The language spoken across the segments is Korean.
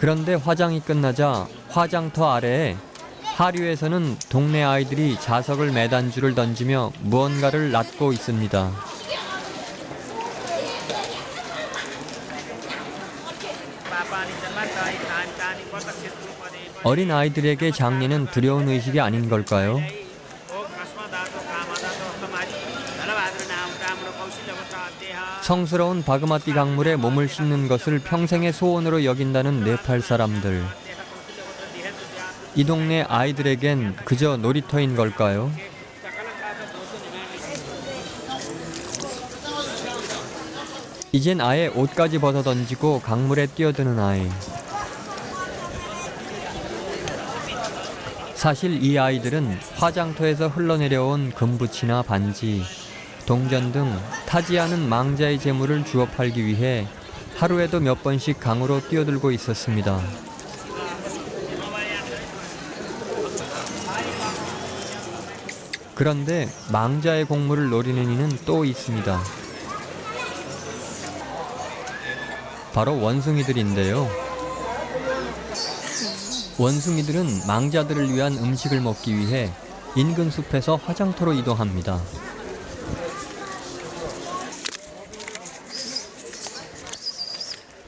그런데 화장이 끝나자 화장터 아래에 하류에서는 동네 아이들이 자석을 매단 줄을 던지며 무언가를 낫고 있습니다. 어린 아이들에게 장례는 두려운 의식이 아닌 걸까요? 성스러운 바그마티 강물에 몸을 씻는 것을 평생의 소원으로 여긴다는 네팔 사람들. 이 동네 아이들에겐 그저 놀이터인 걸까요? 이젠 아예 옷까지 벗어 던지고 강물에 뛰어드는 아이. 사실 이 아이들은 화장터에서 흘러내려온 금붙이나 반지, 동전 등 타지 않은 망자의 재물을 주워 팔기 위해 하루에도 몇 번씩 강으로 뛰어들고 있었습니다. 그런데 망자의 공물을 노리는 이는 또 있습니다. 바로 원숭이들인데요. 원숭이들은 망자들을 위한 음식을 먹기 위해 인근 숲에서 화장터로 이동합니다.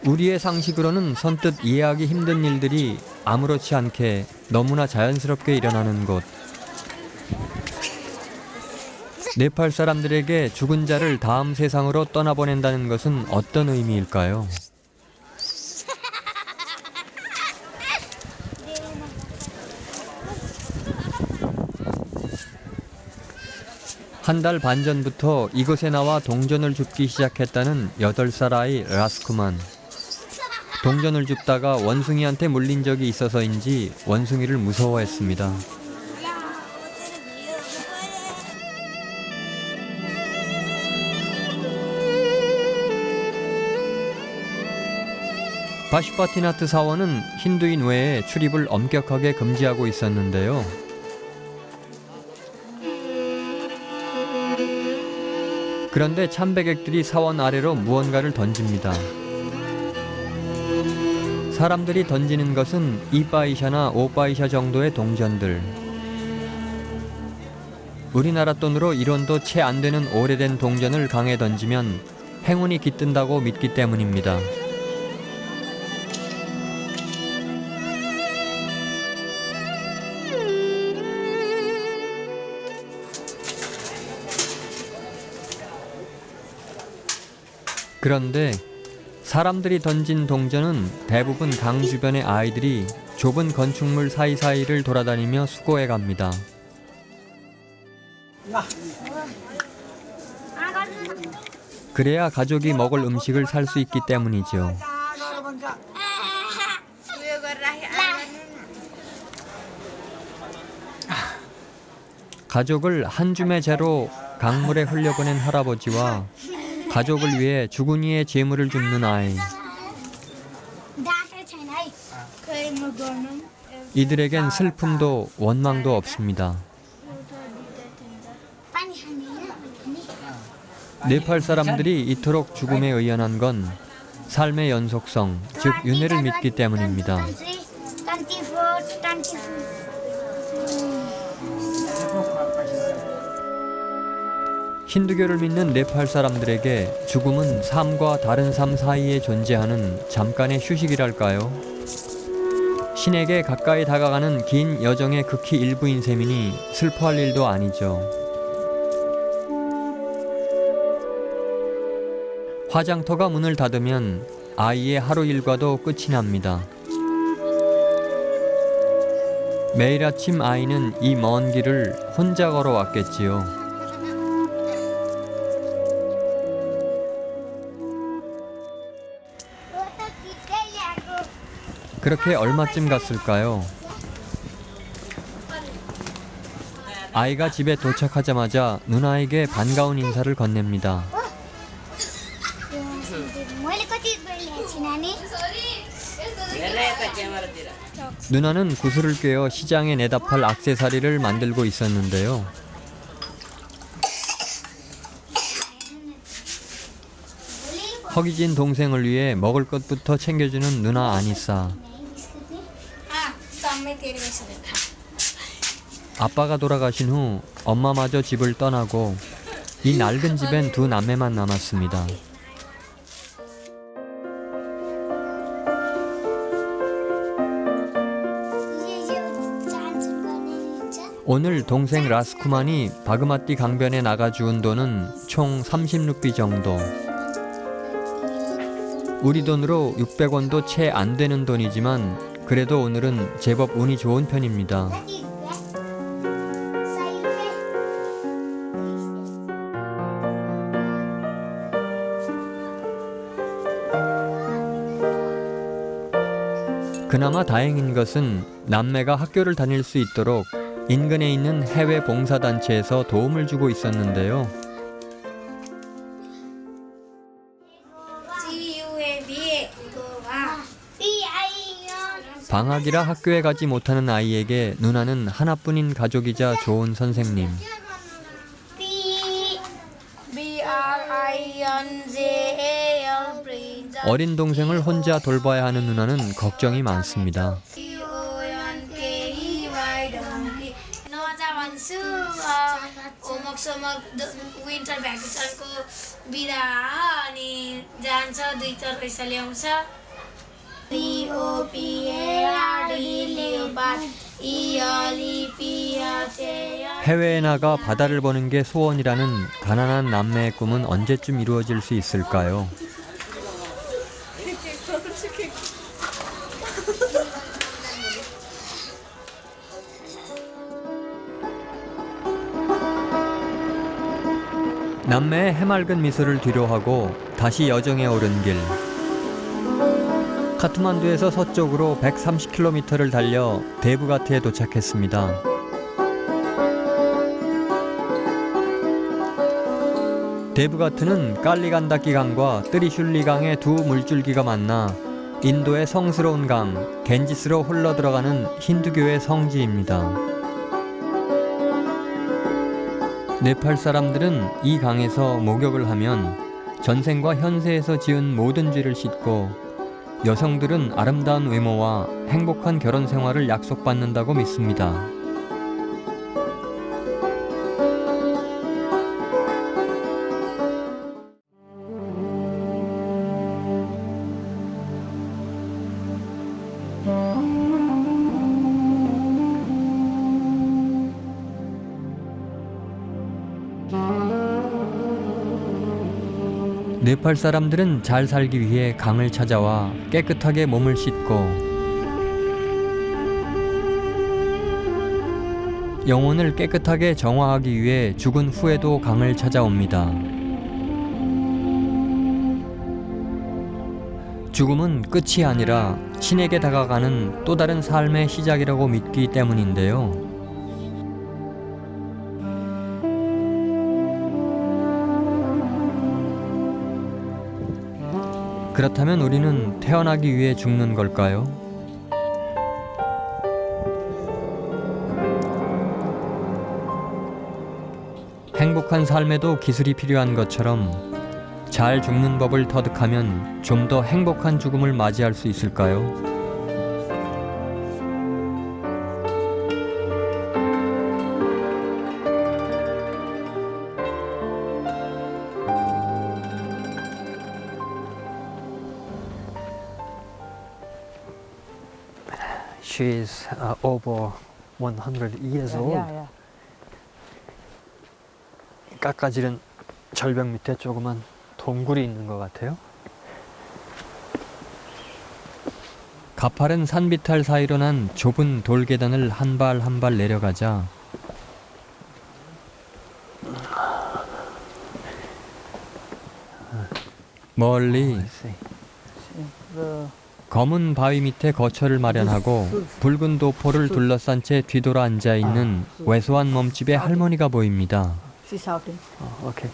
우리의 상식으로는 선뜻 이해하기 힘든 일들이 아무렇지 않게 너무나 자연스럽게 일어나는 곳. 네팔 사람들에게 죽은 자를 다음 세상으로 떠나보낸다는 것은 어떤 의미일까요? 한 달 반 전부터 이곳에 나와 동전을 줍기 시작했다는 8살 아이 라스쿠만. 동전을 줍다가 원숭이한테 물린 적이 있어서인지 원숭이를 무서워했습니다. 바슈파티나트 사원은 힌두인 외에 출입을 엄격하게 금지하고 있었는데요. 그런데 참배객들이 사원 아래로 무언가를 던집니다. 사람들이 던지는 것은 2바이샤나 5바이샤 정도의 동전들. 우리나라 돈으로 1원도 채 안 되는 오래된 동전을 강에 던지면 행운이 깃든다고 믿기 때문입니다. 그런데 사람들이 던진 동전은 대부분 강 주변의 아이들이 좁은 건축물 사이사이를 돌아다니며 수거해 갑니다. 그래야 가족이 먹을 음식을 살 수 있기 때문이죠. 가족을 한 줌의 재로 강물에 흘려보낸 할아버지와 가족을 위해 죽은 이의 재물을 줍는 아이. 이들에겐 슬픔도 원망도 없습니다. 네팔 사람들이 이토록 죽음에 의연한 건 삶의 연속성, 즉 윤회를 믿기 때문입니다. 힌두교를 믿는 네팔 사람들에게 죽음은 삶과 다른 삶 사이에 존재하는 잠깐의 휴식이랄까요? 신에게 가까이 다가가는 긴 여정의 극히 일부인 셈이니 슬퍼할 일도 아니죠. 화장터가 문을 닫으면 아이의 하루 일과도 끝이 납니다. 매일 아침 아이는 이 먼 길을 혼자 걸어왔겠지요. 그렇게 얼마쯤 갔을까요? 아이가 집에 도착하자마자 누나에게 반가운 인사를 건넵니다. 누나는 구슬을 꿰어 시장에 내다 팔 액세서리를 만들고 있었는데요. 허기진 동생을 위해 먹을 것부터 챙겨주는 누나 아니사. 아빠가 돌아가신 후 엄마마저 집을 떠나고 이 낡은 집엔 두 남매만 남았습니다. 오늘 동생 라스쿠만이 바그마티 강변에 나가 주운 돈은 총 30루피 정도. 우리 돈으로 600원도 채 안 되는 돈이지만 그래도 오늘은 제법 운이 좋은 편입니다. 그나마 다행인 것은 남매가 학교를 다닐 수 있도록 인근에 있는 해외 봉사단체에서 도움을 주고 있었는데요. 방학이라 학교에 가지 못하는 아이에게 누나는 하나뿐인 가족이자 좋은 선생님. 어린 동생을 혼자 돌봐야 하는 누나는 걱정이 많습니다. विन्टर भ्याकेसनको बिदा अनि जान्छ 2-4 पैसा ल्याउँछ 해외에 나가 바다를 보는 게 소원이라는 가난한 남매의 꿈은 언제쯤 이루어질 수 있을까요? 남매의 해맑은 미소를 뒤로하고 다시 여정에 오른 길. 카트만두에서 서쪽으로 130km를 달려 데브가트에 도착했습니다. 데브가트는 깔리간다키 강과 뜨리슐리 강의 두 물줄기가 만나 인도의 성스러운 강 겐지스로 흘러들어가는 힌두교의 성지입니다. 네팔 사람들은 이 강에서 목욕을 하면 전생과 현세에서 지은 모든 죄를 씻고 여성들은 아름다운 외모와 행복한 결혼 생활을 약속받는다고 믿습니다. 네팔 사람들은 잘 살기 위해 강을 찾아와 깨끗하게 몸을 씻고 영혼을 깨끗하게 정화하기 위해 죽은 후에도 강을 찾아옵니다. 죽음은 끝이 아니라 신에게 다가가는 또 다른 삶의 시작이라고 믿기 때문인데요. 그렇다면 우리는 태어나기 위해 죽는 걸까요? 행복한 삶에도 기술이 필요한 것처럼 잘 죽는 법을 터득하면 좀 더 행복한 죽음을 맞이할 수 있을까요? She's over 100 years old. Yeah. 깎아지른 절벽 밑에 조그만 동굴이 있는 것 같아요. 가파른 산비탈 사이로 난 좁은 돌계단을 한 발 한 발 내려가자 멀리 검은 바위 밑에 거처를 마련하고 붉은 도포를 둘러싼 채 뒤돌아 앉아 있는 왜소한 몸집의 할머니가 보입니다. 오케이.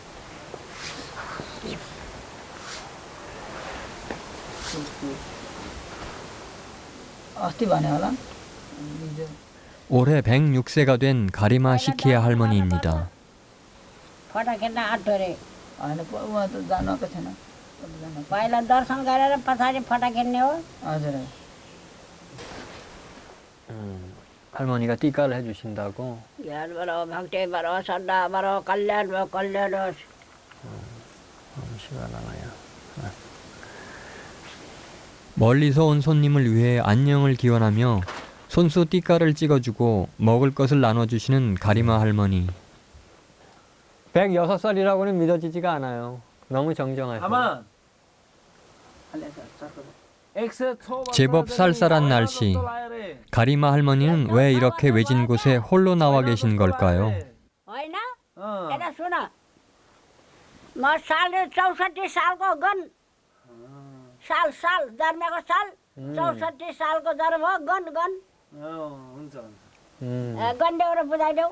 올해 106세가 된 가리마 시키야 할머니입니다. पहिला दर्शन गरेर पछाडि फटा खेल्ने हो। हजुर। 할머니가 띠가를 해주신다고. ज्ञान बरो भक्ति बरो श्रद्धा बरो कल्याण बरो कल्याण होस् 멀리서 온 손님을 위해 안녕을 기원하며 손수 띠가를 찍어주고 먹을 것을 나눠주시는 가리마 할머니. 106살이라고는 믿어지지가 않아요. 너무 정정하셔. 아마 제법 쌀쌀한 날씨. 가리마 할머니는 왜 이렇게 외진 곳에 홀로 나와 계신 걸까요? होइन यता सुन म साल 64 सालको गन साल जन्मेको साल 64 सालको जन्म हो गन हुन्छ गन्डेबाट बुझाइदेऊ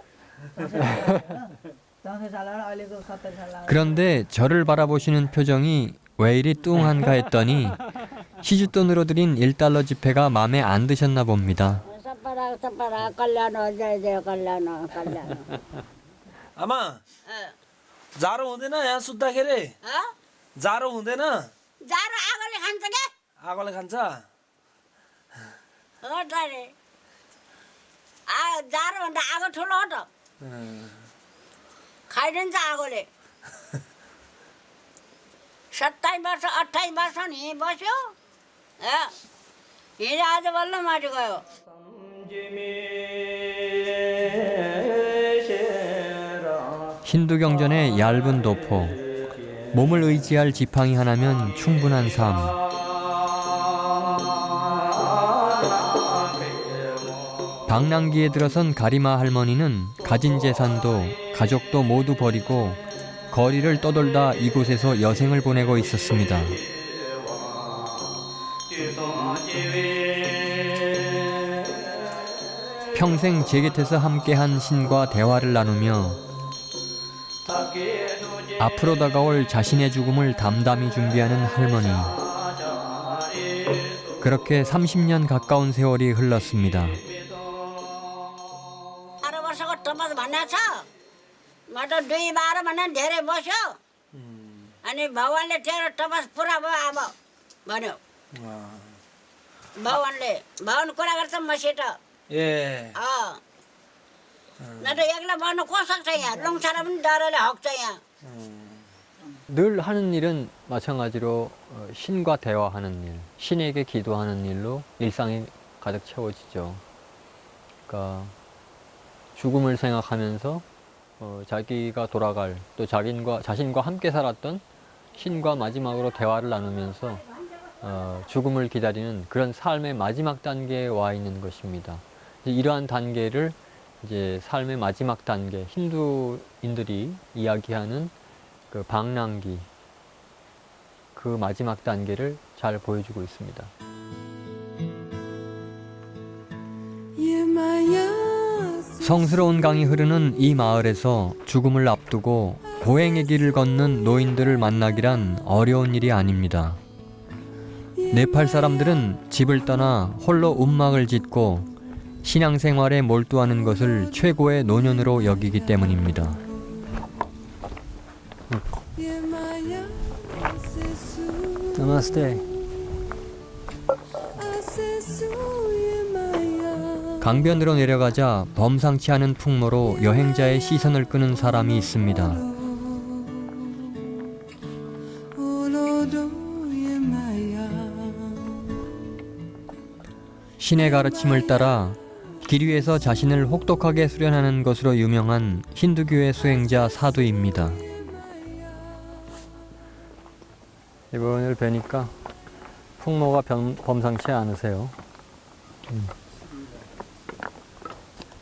그런데 저를 바라보시는 표정이 왜 이리 뚱한가 했더니 시주돈으로 드린 1달러 지폐가 마음에 안 드셨나 봅니다. सपरा कल्याण हो जय जय कल्याण हो कल्याण आमा जाडो हुँदैन यहाँ सुत्दाखेरि जाडो हुँदैन जाडो आगोले खान्छ के आगोले खान्छ हो त रे जाडो भन्दा आगो ठुलो हो त खाइदिन्छ आगोले 27 वर्ष 28 वर्ष नि बस्यो हिजो आज बल्ल माथि गयो 힌두 경전의 얇은 도포, 몸을 의지할 지팡이 하나면 충분한 삶. 방랑기에 들어선 가리마 할머니는 가진 재산도 가족도 모두 버리고 거리를 떠돌다 이곳에서 여생을 보내고 있었습니다. 평생 제 곁에서 함께한 신과 대화를 나누며 앞으로 다가올 자신의 죽음을 담담히 준비하는 할머니. 그렇게 30년 가까운 세월이 흘렀습니다. 12 वर्षको टपस भन्ने छ म त 2-12 भन्दा धेरै बस्यो अनि भगवानले तेरो टपस पुरा भयो अब भन्यो भगवान कुरा गर्छ मसित 예 न त एक्लै बस्नु को सक्छ यहाँ लुङछाडा पनि डरले हक्छ यहाँ 늘 하는 일은 마찬가지로 신과 대화하는 일, 신에게 기도하는 일로 일상이 가득 채워지죠. 그러니까 죽음을 생각하면서 자기가 돌아갈 또 자신과 함께 살았던 신과 마지막으로 대화를 나누면서 죽음을 기다리는 그런 삶의 마지막 단계에 와 있는 것입니다. 이러한 단계를 이제 삶의 마지막 단계, 힌두인들이 이야기하는 그 방랑기, 그 마지막 단계를 잘 보여주고 있습니다. 성스러운 강이 흐르는 이 마을에서 죽음을 앞두고 보행의 길을 걷는 노인들을 만나기란 어려운 일이 아닙니다. 네팔 사람들은 집을 떠나 홀로 움막을 짓고 신앙생활에 몰두하는 것을 최고의 노년으로 여기기 때문입니다. 나마스테. 강변으로 내려가자 범상치 않은 풍모로 여행자의 시선을 끄는 사람이 있습니다. 신의 가르침을 따라 길 위에서 자신을 혹독하게 수련하는 것으로 유명한 힌두교의 수행자 사두입니다. 이번을 뵈니까 풍모가 범상치 않으세요.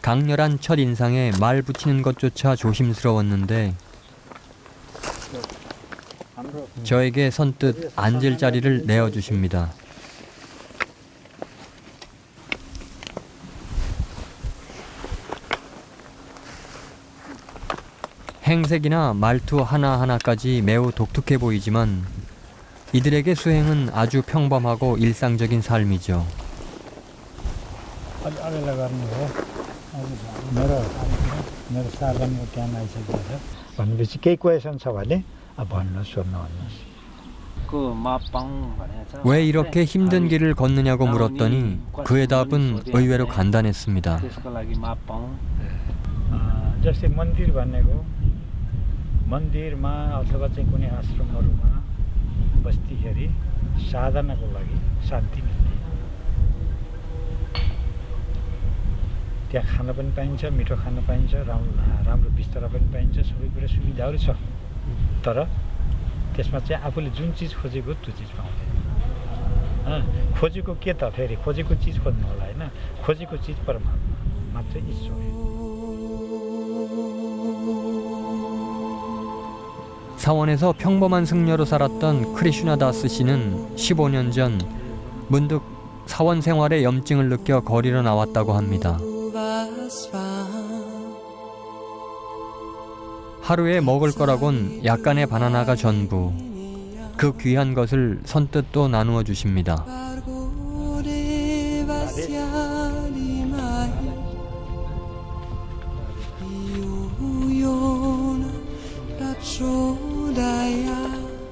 강렬한 첫인상에 말 붙이는 것조차 조심스러웠는데 저에게 선뜻 앉을 자리를 내어주십니다. 행색이나 말투 하나하나까지 매우 독특해 보이지만 이들에게 수행은 아주 평범하고 일상적인 삶이죠. भनेपछि केही क्वेसन छ भने भन्नु सोध्नु भन्नुहोस् 그 마빵 भनेछ. 왜 이렇게 힘든 길을 걷느냐고 물었더니 그의 답은 의외로 간단했습니다. त्यसको लागि 마빵. जस्तै मन्दिर भनेको मन्दिरमा अथवा चाहिँ कुनै आश्रमहरूमा बस्दाखेरि साधनाको लागि शान्ति मिल्ने, त्यहाँ खान पनि पाइन्छ, मिठो खान पाइन्छ, राम्रो बिस्तारा पनि पाइन्छ, सबै कुरा सुविधाहरू छ। तर त्यसमा चाहिँ आफूले जुन चिज खोजेको त्यो चिज पाउँदैन। खोजेको के त फेरि खोजेको चिज खोज्नु होला होइन, खोजेको चिज परमात्मा मात्र ईश्वर। 사원에서 평범한 승려로 살았던 크리슈나다스 씨는 15년 전 문득 사원 생활에 염증을 느껴 거리로 나왔다고 합니다. 하루에 먹을 거라곤 약간의 바나나가 전부. 그 귀한 것을 선뜻 또 나누어 주십니다.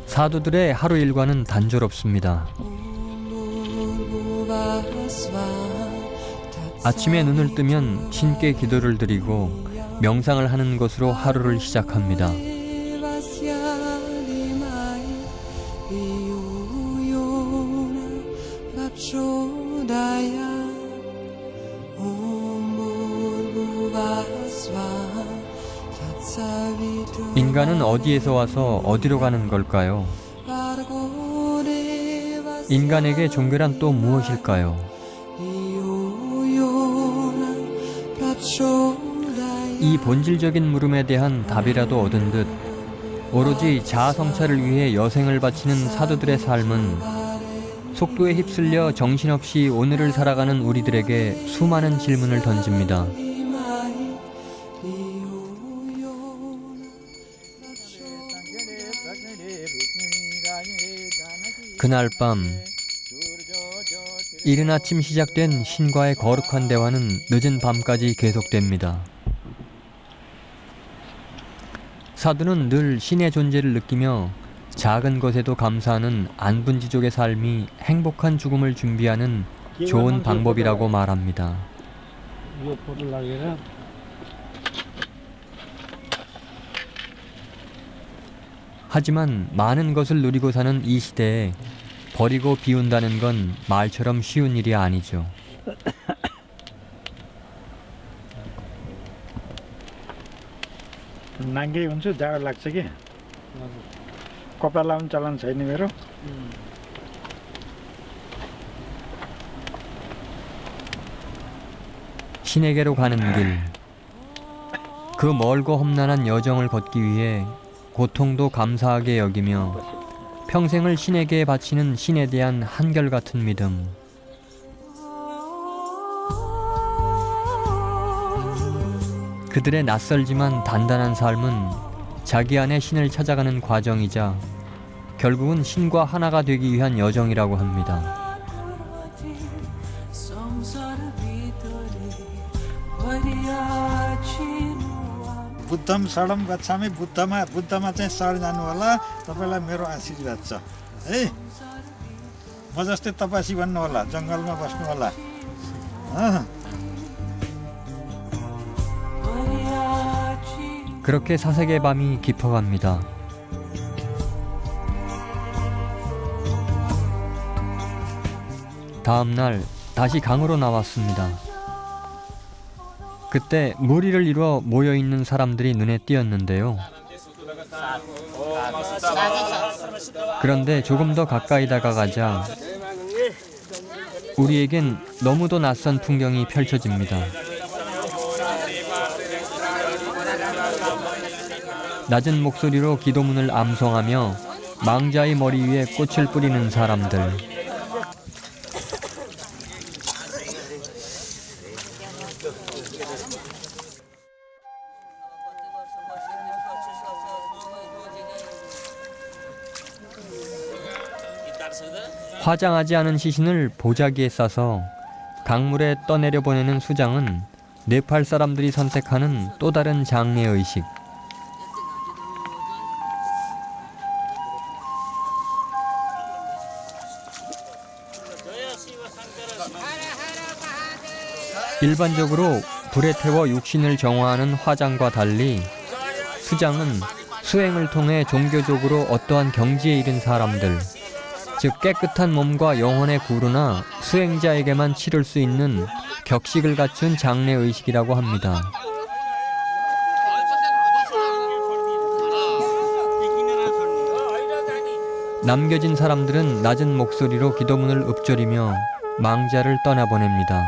사두들의 하루 일과는 단조롭습니다. 아침에 눈을 뜨면 신께 기도를 드리고 명상을 하는 것으로 하루를 시작합니다. 인간은 어디에서 와서 어디로 가는 걸까요? 인간에게 종교란 또 무엇일까요? 이 본질적인 물음에 대한 답이라도 얻은 듯 오로지 자아 성찰을 위해 여생을 바치는 사도들의 삶은 속도에 휩쓸려 정신없이 오늘을 살아가는 우리들에게 수많은 질문을 던집니다. 그날 밤 이른 아침 시작된 신과의 거룩한 대화는 늦은 밤까지 계속됩니다. 사두는 늘 신의 존재를 느끼며 작은 것에도 감사하는 안분지족의 삶이 행복한 죽음을 준비하는 좋은 방법이라고 말합니다. 하지만 많은 것을 누리고 사는 이 시대에 버리고 비운다는 건 말처럼 쉬운 일이 아니죠. नाङ्गै हुन्छु, जाडो लाग्छ कि कपडा लाउनु चलन छैन मेरो। 신에게로 가는 길. 그 멀고 험난한 여정을 걷기 위해 고통도 감사하게 여기며 평생을 신에게 바치는 신에 대한 한결같은 믿음. 그들의 낯설지만 단단한 삶은 자기 안에 신을 찾아가는 과정이자 결국은 신과 하나가 되기 위한 여정이라고 합니다. बुद्धम शरणम गच्छामि, बुद्धमा चाहिँ शरण जानु होला, तपाईलाई मेरो आशीर्वाद छ है। म जस्तै तपसी भन्नु होला, जङ्गलमा बस्नु होला। 그렇게 사색의 밤이 깊어갑니다. 다음 날 다시 강으로 나왔습니다. 그때 무리를 이루어 모여있는 사람들이 눈에 띄었는데요. 그런데 조금 더 가까이 다가가자 우리에겐 너무도 낯선 풍경이 펼쳐집니다. 낮은 목소리로 기도문을 암송하며 망자의 머리 위에 꽃을 뿌리는 사람들. 화장하지 않은 시신을 보자기에 싸서 강물에 떠내려 보내는 수장은 네팔 사람들이 선택하는 또 다른 장례 의식. 일반적으로 불에 태워 육신을 정화하는 화장과 달리 수장은 수행을 통해 종교적으로 어떠한 경지에 이른 사람들, 즉 깨끗한 몸과 영혼의 구루나 수행자에게만 치를 수 있는 격식을 갖춘 장례의식이라고 합니다. 남겨진 사람들은 낮은 목소리로 기도문을 읊조리며 망자를 떠나보냅니다.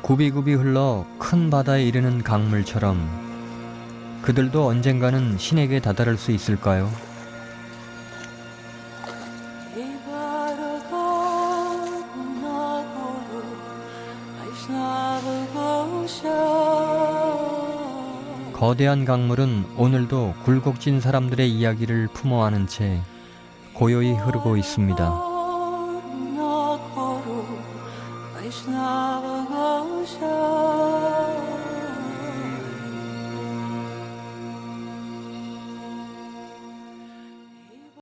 굽이굽이 흘러 큰 바다에 이르는 강물처럼 그들도 언젠가는 신에게 다다를 수 있을까요? 거대한 강물은 오늘도 굴곡진 사람들의 이야기를 품어 안은 채 고요히 흐르고 있습니다.